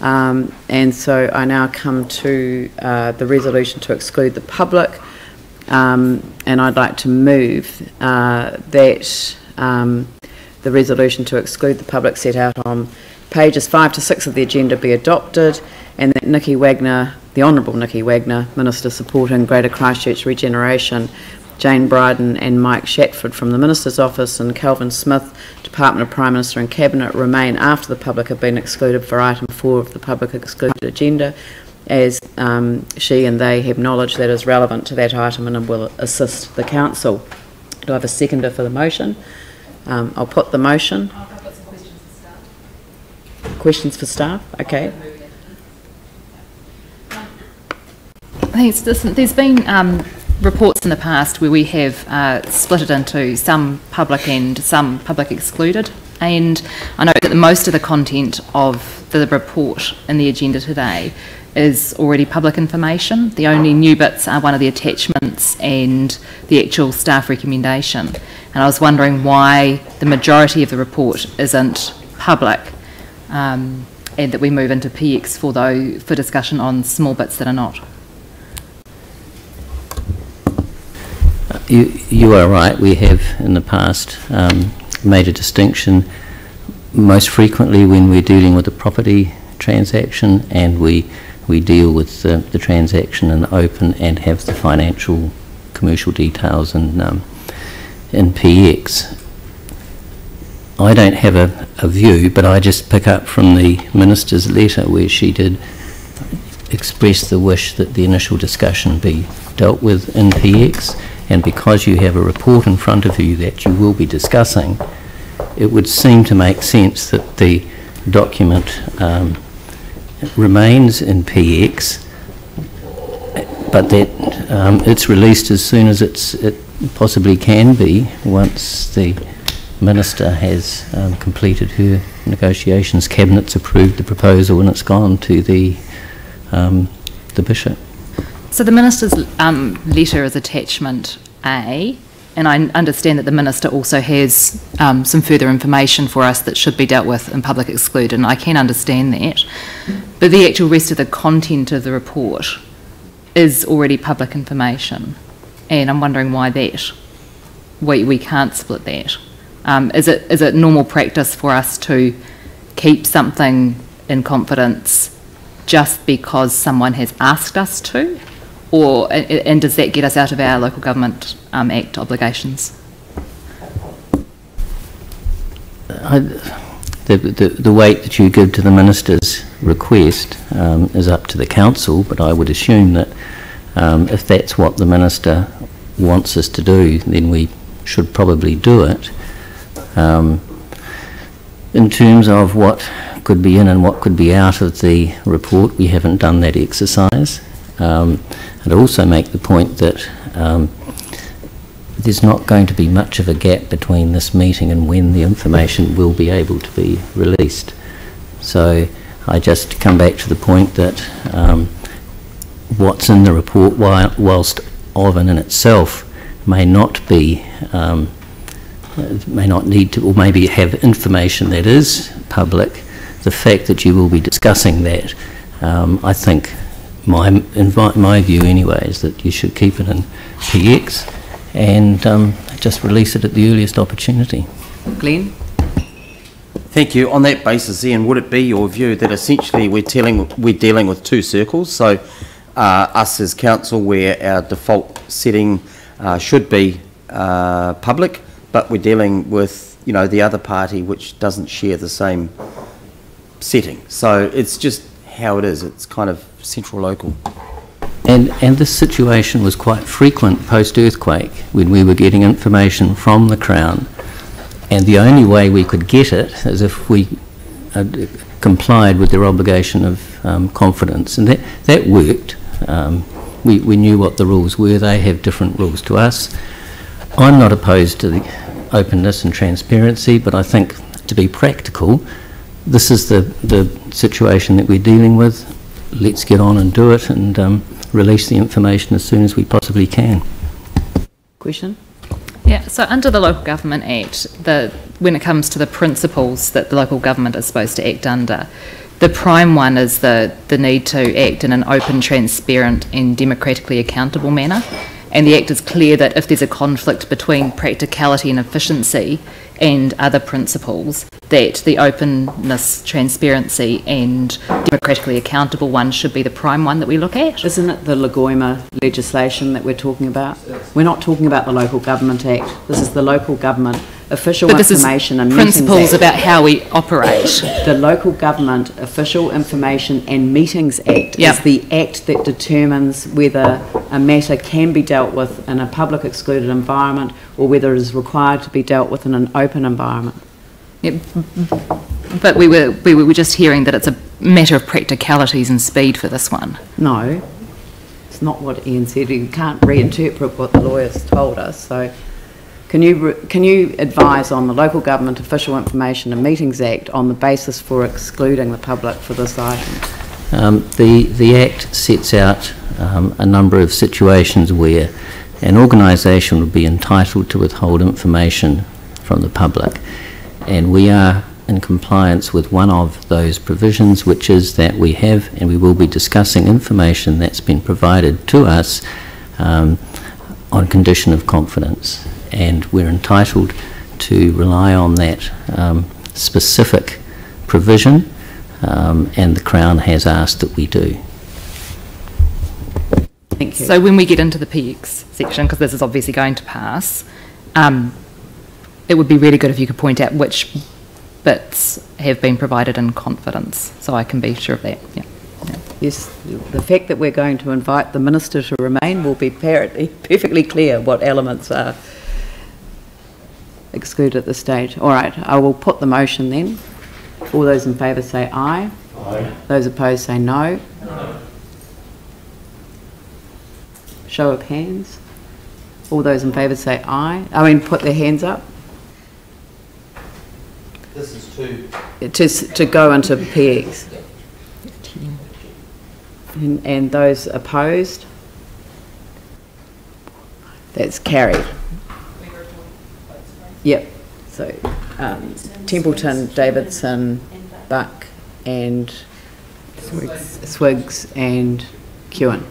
And so I now come to the resolution to exclude the public, and I'd like to move that the resolution to exclude the public set out on pages 5 to 6 of the agenda be adopted, and that Nikki Wagner, the Honourable Nikki Wagner, Minister supporting Greater Christchurch Regeneration, Jane Bryden and Mike Shatford from the Minister's Office, and Calvin Smith, Department of Prime Minister and Cabinet, remain after the public have been excluded for item 4 of the public excluded agenda, as she and they have knowledge that is relevant to that item and will assist the Council. Do I have a seconder for the motion? I'll put the motion. I've got some questions for staff. Questions for staff? Okay. Thanks. There's been reports in the past where we have split it into some public and some public excluded, and I know that most of the content of the report in the agenda today is already public information. The only new bits are one of the attachments and the actual staff recommendation, and I was wondering why the majority of the report isn't public, and that we move into PX for discussion on small bits that are not. You are right. We have in the past made a distinction most frequently when we're dealing with a property transaction, and we deal with the transaction in the open and have the financial commercial details in PX. I don't have a view, but I just pick up from the Minister's letter where she did express the wish that the initial discussion be dealt with in PX. And because you have a report in front of you that you will be discussing, it would seem to make sense that the document remains in PX, but that it's released as soon as it possibly can be once the Minister has completed her negotiations. Cabinet's approved the proposal and it's gone to the Bishop. So the Minister's letter is attachment A, and I understand that the Minister also has some further information for us that should be dealt with in public exclude, and I can understand that. But the actual rest of the content of the report is already public information, and I'm wondering why that. We can't split that. Is it normal practice for us to keep something in confidence just because someone has asked us to? And does that get us out of our Local Government Act obligations? The weight that you give to the Minister's request is up to the Council, but I would assume that if that's what the Minister wants us to do, then we should probably do it. In terms of what could be in and what could be out of the report, we haven't done that exercise. I'd also make the point that there's not going to be much of a gap between this meeting and when the information will be able to be released. So I just come back to the point that what's in the report, whilst of and in itself, may not be, may not need to, or maybe have information that is public. The fact that you will be discussing that, I think, my view anyway, is that you should keep it in PX and just release it at the earliest opportunity. Glenn? Thank you. On that basis, Ian, would it be your view that essentially we're dealing with two circles? So us as council, where our default setting should be public, but we're dealing with, you know, the other party which doesn't share the same setting. So it's just how it is. It's kind of central local. And this situation was quite frequent post-earthquake when we were getting information from the Crown, and the only way we could get it is if we complied with their obligation of confidence, and that worked. We knew what the rules were. They have different rules to us. I'm not opposed to the openness and transparency, but I think, to be practical, this is the situation that we're dealing with. Let's get on and do it and release the information as soon as we possibly can. Question? Yeah, so under the Local Government Act, when it comes to the principles that the local government is supposed to act under, The prime one is the need to act in an open, transparent and democratically accountable manner. And the Act is clear that if there's a conflict between practicality and efficiency and other principles, that the openness, transparency and democratically accountable one should be the prime one that we look at. Isn't it the Lagoima legislation that we're talking about? We're not talking about the Local Government Act. This is the Local Government Official Information and Meetings Act. Principles about how we operate. The Local Government Official Information and Meetings Act is the act that determines whether a matter can be dealt with in a public excluded environment or whether it is required to be dealt with in an open environment. Yep. But we were just hearing that it's a matter of practicalities and speed for this one. No, it's not what Ian said. You can't reinterpret what the lawyers told us. So, can you advise on the Local Government Official Information and Meetings Act on the basis for excluding the public for this item? The Act sets out a number of situations where an organisation would be entitled to withhold information from the public. And we are in compliance with one of those provisions, which is that we have and we will be discussing information that's been provided to us on condition of confidence. And we're entitled to rely on that specific provision, and the Crown has asked that we do. Thank you. So when we get into the PX section, because this is obviously going to pass, it would be really good if you could point out which bits have been provided in confidence, so I can be sure of that. Yeah. Yes, the fact that we're going to invite the Minister to remain will be perfectly clear what elements are excluded at this stage. All right, I will put the motion then. All those in favour say aye. Aye. Those opposed say no. No. Show of hands. All those in favour say aye. Put their hands up. This is to go into PX. And those opposed? That's carried. Yep. So Templeton, Davidson, Buck and Swiggs and Kewen.